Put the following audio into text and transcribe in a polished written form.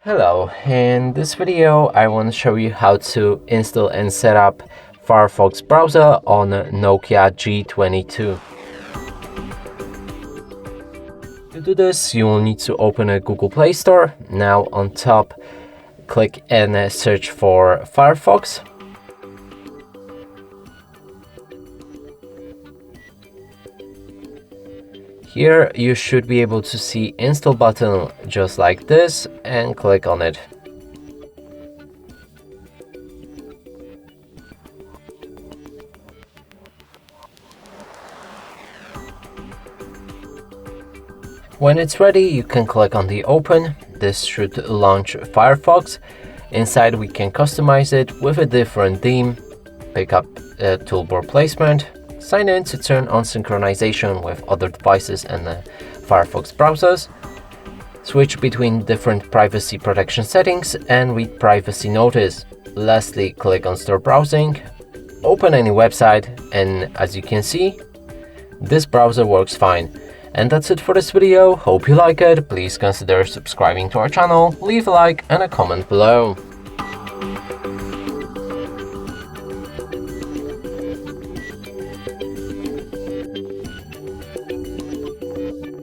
Hello, in this video I want to show you how to install and set up Firefox browser on NOKIA G22. To do this, you will need to open a Google Play Store. Now on top, click and search for Firefox. Here you should be able to see install button just like this and click on it. When it's ready, you can click on the open. This should launch Firefox. Inside we can customize it with a different theme, pick up a toolbar placement, sign in to turn on synchronization with other devices and Firefox browsers, switch between different privacy protection settings and read privacy notice. Lastly, click on start browsing, open any website, and as you can see, this browser works fine. And that's it for this video. Hope you like it. Please consider subscribing to our channel, leave a like and a comment below.